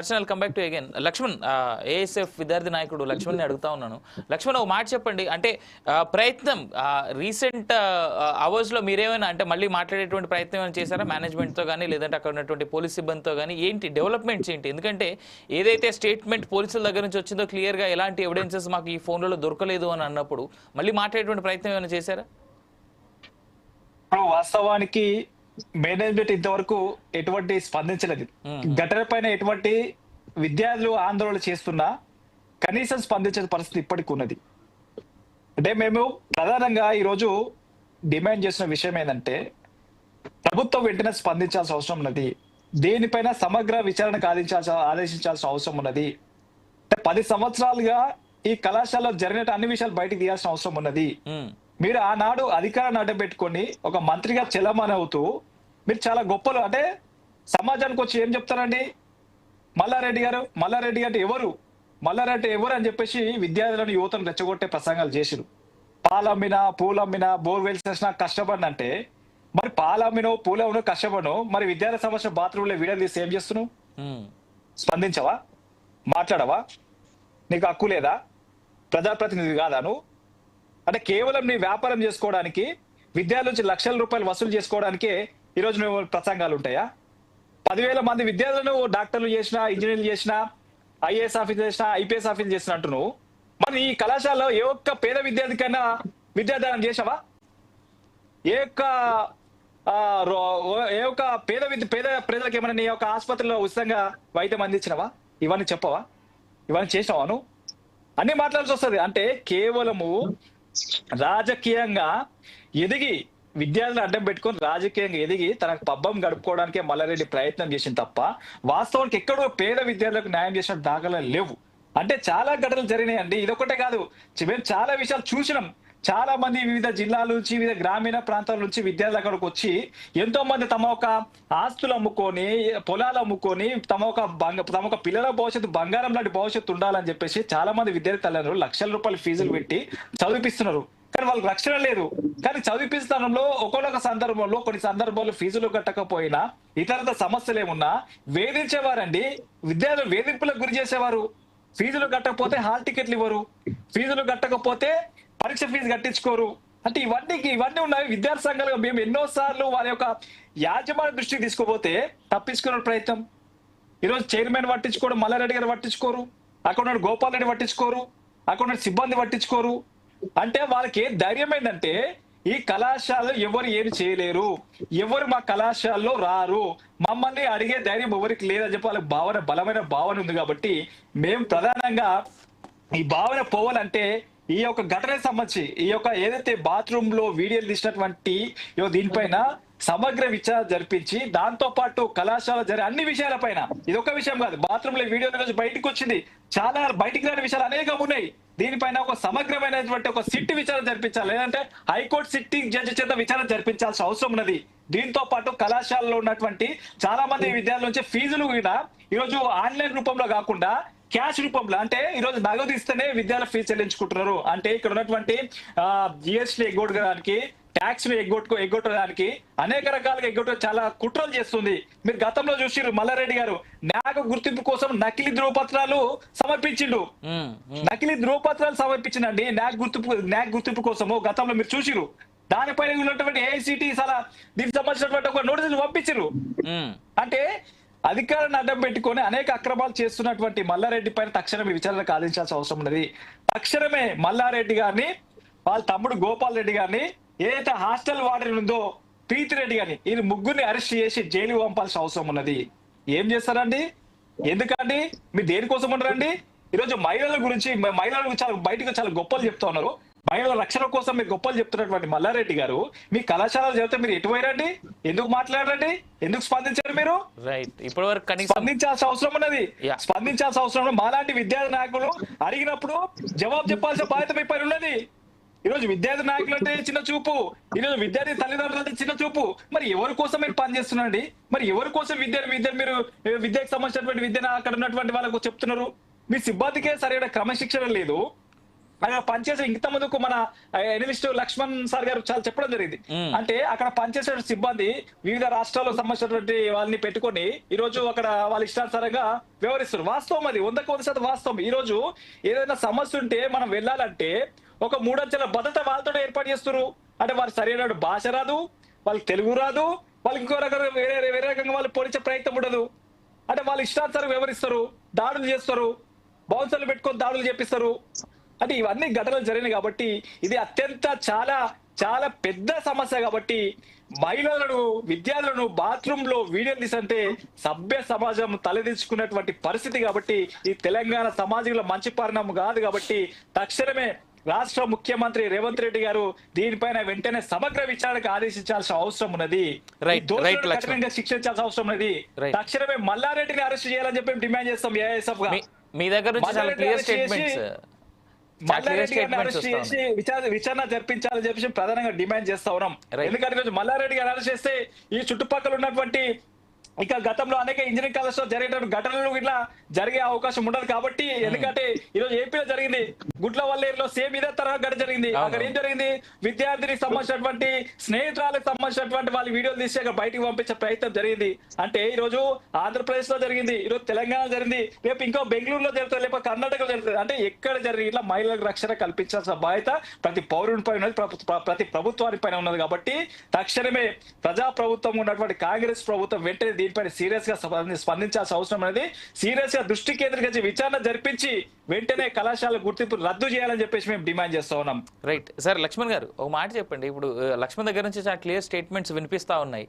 Personal come back to again Lakshman ASF విద్యార్థి నాయకుడు లక్ష్మణ్ని అడుగుతా ఉన్నాను. లక్ష్మణ్ ఒక మాట చెప్పండి, అంటే ప్రయత్నం రీసెంట్ అవర్స్లో మీరేమైనా అంటే మళ్ళీ మాట్లాడేటువంటి ప్రయత్నం ఏమైనా చేశారా మేనేజ్మెంట్తో కానీ, లేదంటే అక్కడ ఉన్నటువంటి పోలీస్ సిబ్బందితో కానీ? ఏంటి డెవలప్మెంట్స్ ఏంటి? ఎందుకంటే ఏదైతే స్టేట్మెంట్ పోలీసుల దగ్గర నుంచి వచ్చిందో క్లియర్గా ఎలాంటి ఎవిడెన్సెస్ మాకు ఈ ఫోన్లలో దొరకలేదు అని అన్నప్పుడు మళ్ళీ మాట్లాడేటువంటి ప్రయత్నం ఏమైనా చేశారా? వాస్తవానికి మేనేజ్మెంట్ ఇంతవరకు ఎటువంటి స్పందించలేదు. ఘటన పైన ఎటువంటి విద్యార్థులు ఆందోళన చేస్తున్నా కనీసం స్పందించే పరిస్థితి ఇప్పటికి ఉన్నది. అంటే మేము ప్రధానంగా ఈరోజు డిమాండ్ చేసిన విషయం ఏంటంటే ప్రభుత్వం వెంటనే స్పందించాల్సిన అవసరం ఉన్నది. దేనిపైన సమగ్ర విచారణ ఆదేశించాల్సిన అవసరం ఉన్నది. 10 సంవత్సరాలుగా ఈ కళాశాలలో జరిగిన అన్ని విషయాలు బయటకు తీయాల్సిన అవసరం ఉన్నది. మీరు ఆనాడు అధికారాన్ని అడ్డబెట్టుకొని ఒక మంత్రిగా చెలమని అవుతూ మీరు చాలా గొప్పలు అంటే సమాజానికి వచ్చి ఏం చెప్తారండి? మల్లారెడ్డి అంటే ఎవరు? మల్లారెడ్డి ఎవరు అని చెప్పేసి విద్యార్థులను యువతను రెచ్చగొట్టే ప్రసంగాలు చేసిరు. పాలమ్మినా పూలమ్మినా బోర్వెల్స్ చేసినా కష్టపడినంటే మరి పాలమ్మినో పూలమ్మినో కష్టపడను, మరి విద్యార్థి సమస్య బాత్రూంలో వీడియో తీసి ఏం చేస్తున్నావు? స్పందించవా? మాట్లాడవా? నీకు హక్కు లేదా? ప్రజాప్రతినిధి కాదా నువ్వు? అంటే కేవలం నీ వ్యాపారం చేసుకోవడానికి విద్యార్థుల నుంచి లక్షల రూపాయలు వసూలు చేసుకోవడానికే ఈరోజు నువ్వు ప్రసంగాలు ఉంటాయా? 10,000 మంది విద్యార్థులను డాక్టర్లు చేసినా, ఇంజనీర్లు చేసినా, ఐఏఎస్ ఆఫీసర్ చేసినా, ఐపీఎస్ ఆఫీసర్ చేసినట్టు నువ్వు మరి ఈ కళాశాలలో ఏ ఒక్క పేద విద్యార్థికైనా విద్యాదానం చేసావా? ఏ ఒక్క పేద ప్రజలకు ఏమైనా నీ యొక్క ఆసుపత్రిలో ఉచితంగా వైద్యం అందించినవా? ఇవన్నీ చెప్పవా? ఇవన్నీ చేసినావా నువ్వు? అన్ని మాట్లాడాల్సి వస్తుంది. అంటే కేవలము రాజకీయంగా ఎదిగి విద్యార్థులను అడ్డం పెట్టుకొని రాజకీయంగా ఎదిగి తనకు పబ్బం గడుపుకోవడానికే మల్లారెడ్డి ప్రయత్నం చేసిన తప్ప వాస్తవానికి ఎక్కడో పేద విద్యార్థులకు న్యాయం చేసిన దాఖలాలు లేవు. అంటే చాలా ఘటనలు జరిగినాయండి. ఇదొకటే కాదు, మేము చాలా విషయాలు చూసినాం. చాలా మంది వివిధ జిల్లాల నుంచి, వివిధ గ్రామీణ ప్రాంతాల నుంచి విద్యార్థులు అక్కడికి వచ్చి ఎంతో మంది తమ ఒక ఆస్తులు అమ్ముకొని, పొలాలు అమ్ముకొని తమ ఒక పిల్లల భవిష్యత్తు బంగారం లాంటి భవిష్యత్తు ఉండాలని చెప్పేసి చాలా మంది విద్యార్థి తల్లిదండ్రులు లక్షల రూపాయల ఫీజులు పెట్టి చదివిపిస్తున్నారు. కానీ వాళ్ళకి రక్షణ లేదు. కానీ చదివిపిస్తానంలో ఒక్కొక్క సందర్భంలో కొన్ని సందర్భాల్లో ఫీజులు కట్టకపోయినా ఇతర సమస్యలు ఏమున్నా వేధించేవారండి. విద్యార్థులు వేధింపులకు గురి చేసేవారు. ఫీజులు కట్టకపోతే హాల్ టికెట్లు ఇవ్వరు, ఫీజులు కట్టకపోతే పరీక్ష ఫీజు కట్టించుకోరు. అంటే ఇవన్నీ ఉన్నాయి. విద్యార్థి సంఘాలుగా మేము ఎన్నోసార్లు వారి యొక్క యాజమాన్య దృష్టికి తీసుకుపోతే తప్పించుకునే ప్రయత్నం. ఈరోజు చైర్మన్ పట్టించుకోరు, మల్లారెడ్డి గారు పట్టించుకోరు, అక్కడ గోపాల్ రెడ్డి పట్టించుకోరు, అక్కడ సిబ్బంది పట్టించుకోరు. అంటే వాళ్ళకి ధైర్యం ఏంటంటే ఈ కళాశాలలో ఎవరు ఏమి చేయలేరు, ఎవరు మా కళాశాలలో రారు, మమ్మల్ని అడిగే ధైర్యం ఎవరికి లేదని చెప్పి వాళ్ళకి బలమైన భావన ఉంది. కాబట్టి మేము ప్రధానంగా ఈ భావన పోవాలంటే ఈ యొక్క ఘటనకు సంబంధించి ఈ యొక్క ఏదైతే బాత్రూమ్ లో వీడియోలు తీసినటువంటి దీనిపైన సమగ్ర విచారణ జరిపించి దాంతో పాటు కళాశాల జరిగే అన్ని విషయాలపైన, ఇది ఒక విషయం కాదు, బాత్రూమ్ లో వీడియోలు బయటకు వచ్చింది, చాలా బయటికి రాని విషయాలు అనేకం ఉన్నాయి. దీనిపైన ఒక సమగ్రమైనటువంటి ఒక సిట్ విచారణ జరిపించాలి, లేదంటే హైకోర్టు సిట్టింగ్ జడ్జి చేత విచారణ జరిపించాల్సిన అవసరం ఉన్నది. దీంతో పాటు కళాశాలలో ఉన్నటువంటి చాలా మంది విద్యార్థుల నుంచి ఫీజులు కూడా ఈరోజు ఆన్లైన్ రూపంలో కాకుండా క్యాష్ రూపంలో, అంటే ఈరోజు నగదు ఇస్తేనే విద్యార్థుల ఫీజు చెల్లించుకుంటున్నారు. అంటే ఇక్కడ ఉన్నటువంటి జిఎస్టీ ఎగ్గొట్టడానికి, ట్యాక్స్ ను ఎగ్గొట్టడానికి అనేక రకాలుగా చాలా కుట్రలు చేస్తుంది. మీరు గతంలో చూసిర్రు, మల్లారెడ్డి గారు న్యాయ గుర్తింపు కోసం నకిలీ ధ్రువపత్రాలు సమర్పించిండు. నకిలీ ధ్రువపత్రాలు సమర్పించిందండి న్యాయ గుర్తింపు కోసము. గతంలో మీరు చూసిరు. దానిపైన ఉన్నటువంటి ఏఐసిటి దీనికి సంబంధించినటువంటి ఒక నోటీసులు పంపించారు. అంటే అధికారాన్ని అడ్డం పెట్టుకొని అనేక అక్రమాలు చేస్తున్నటువంటి మల్లారెడ్డి పైన తక్షణమే విచారణకు ఆదేశించాల్సిన అవసరం ఉన్నది. తక్షణమే మల్లారెడ్డి గారిని, వాళ్ళ తమ్ముడు గోపాల్ రెడ్డి గారిని, ఏదైతే హాస్టల్ వార్డెన్ ఉందో ప్రీతిరెడ్డి గారిని, ఈ ముగ్గురిని అరెస్ట్ చేసి జైలుకు పంపాల్సిన అవసరం ఉన్నది. ఏం చేస్తారండి? ఎందుకండి మీరు దేనికోసం ఉండరండి? ఈరోజు మహిళల గురించి బయటకు చాలా గొప్పలు చెప్తా ఉన్నారు. మహిళల రక్షణ కోసం మీరు గొప్పలు చెప్తున్నటువంటి మల్లారెడ్డి గారు మీ కళాశాలలు చెబితే మీరు ఎటువైరండి? ఎందుకు మాట్లాడరండి? ఎందుకు స్పందించారు మీరు? స్పందించాల్సిన అవసరం ఉన్నది. స్పందించాల్సిన అవసరం. మాలాంటి విద్యార్థి నాయకులు అడిగినప్పుడు జవాబు చెప్పాల్సిన బాధ్యత మీ పైన ఉన్నది. ఈరోజు విద్యార్థి నాయకులు అంటే చిన్న చూపు, ఈరోజు విద్యార్థి తల్లిదండ్రులు అంటే చిన్న చూపు. మరి ఎవరి కోసం మీరు పనిచేస్తున్నారండి? మరి ఎవరి కోసం మీరు విద్యకు సంబంధించినటువంటి విద్యను అక్కడ ఉన్నటువంటి వాళ్ళకు చెప్తున్నారు? మీ సిబ్బందికే సరైన క్రమశిక్షణ లేదు. అక్కడ పనిచేసే ఇంత ముందుకు మన ఎనలిస్ట్ లక్ష్మణ్ సార్ గారు చాలా చెప్పడం జరిగింది. అంటే అక్కడ పనిచేసే సిబ్బంది వివిధ రాష్ట్రాలకు సంబంధించినటువంటి వాళ్ళని పెట్టుకొని ఈ రోజు అక్కడ వాళ్ళ ఇష్టానుసారంగా వ్యవహరిస్తారు. వాస్తవం అది 100% వాస్తవం. ఈ రోజు ఏదైనా సమస్య ఉంటే మనం వెళ్ళాలంటే ఒక 3 అంచెల భద్రత వాళ్ళతో ఏర్పాటు చేస్తారు. అంటే వారు సరైన భాష రాదు, వాళ్ళకి తెలుగు రాదు, వాళ్ళకి ఇంకో రకంగా వేరే రకంగా వాళ్ళు పోలించే ప్రయత్నం ఉండదు. అంటే వాళ్ళు ఇష్టానుసారం వ్యవహరిస్తారు, దాడులు చేస్తారు, బౌన్సర్లు పెట్టుకొని దాడులు చేపిస్తారు. అంటే ఇవన్నీ ఘటనలు జరిగినాయి కాబట్టి ఇది అత్యంత చాలా చాలా పెద్ద సమస్య. కాబట్టి మహిళలను, విద్యార్థులను బాత్రూమ్ లో వీడియోలు తీసంటే సభ్య సమాజం తలదించుకున్నటువంటి పరిస్థితి. కాబట్టి ఈ తెలంగాణ సమాజంలో మంచి పరిణామం కాదు. కాబట్టి తక్షణమే రాష్ట్ర ముఖ్యమంత్రి రేవంత్ రెడ్డి గారు దీనిపైన వెంటనే సమగ్ర విచారణకు ఆదేశించాల్సిన అవసరం ఉన్నది. దోషులను కఠినంగా శిక్షించాల్సిన అవసరం ఉన్నది. తక్షణమే మల్లారెడ్డిని అరెస్ట్ చేయాలని చెప్పి డిమాండ్ చేస్తాం ఏఐఎస్ఎఫ్ గా. మీ దగ్గర నుంచి చాలా క్లియర్ స్టేట్మెంట్స్, మల్లారెడ్డి గారిని అరెస్ట్ చేసి విచారణ జరిపించాలని చెప్పి ప్రధానంగా డిమాండ్ చేస్తా ఉన్నాం. ఎందుకంటే ఈరోజు మల్లారెడ్డి గారిని అరెస్ట్ చేస్తే ఈ చుట్టుపక్కల ఉన్నటువంటి ఇంకా గతంలో అనేక ఇంజనీరింగ్ కాలేజ్ లో జరిగేటువంటి ఘటనలు ఇట్లా జరిగే అవకాశం ఉండదు. కాబట్టి ఎందుకంటే ఈరోజు ఏపీలో జరిగింది, గుడ్లవల్లేరులో సేమ్ ఇదే తరహా ఘటన జరిగింది. అక్కడ ఏం జరిగింది, విద్యార్థినికి సంబంధించినటువంటి స్నేహితురాలకు సంబంధించినటువంటి వాళ్ళు వీడియోలు తీసి అక్కడ బయటికి పంపించే ప్రయత్నం జరిగింది. అంటే ఈ రోజు ఆంధ్రప్రదేశ్ లో జరిగింది, ఈ రోజు తెలంగాణ జరిగింది, రేపు ఇంకో బెంగళూరులో జరుగుతుంది, లేకపోతే కర్ణాటకలో జరుగుతుంది. అంటే ఎక్కడ జరిగి ఇట్లా మహిళలకు రక్షణ కల్పించాల్సిన బాధ్యత ప్రతి పౌరుని పైన ఉన్నది, ప్రతి ప్రభుత్వానికి పైన ఉన్నది. కాబట్టి తక్షణమే ప్రజా ప్రభుత్వం ఉన్నటువంటి కాంగ్రెస్ ప్రభుత్వం వెంటనే దీనిపైన సీరియస్ గా స్పందించాల్సిన అవసరం అనేది, సీరియస్ గా దృష్టి కేంద్రీకరించి విచారణ జరిపించి వెంటనే కళాశాల గుర్తింపు రద్దు చేయాలని చెప్పేసి మేము డిమాండ్ చేస్తా ఉన్నాం. Right sir. లక్ష్మణ్ గారు ఒక మాట చెప్పండి. ఇప్పుడు లక్ష్మణ్ దగ్గర నుంచి చాలా క్లియర్ స్టేట్మెంట్స్ వినిపిస్తా ఉన్నాయి.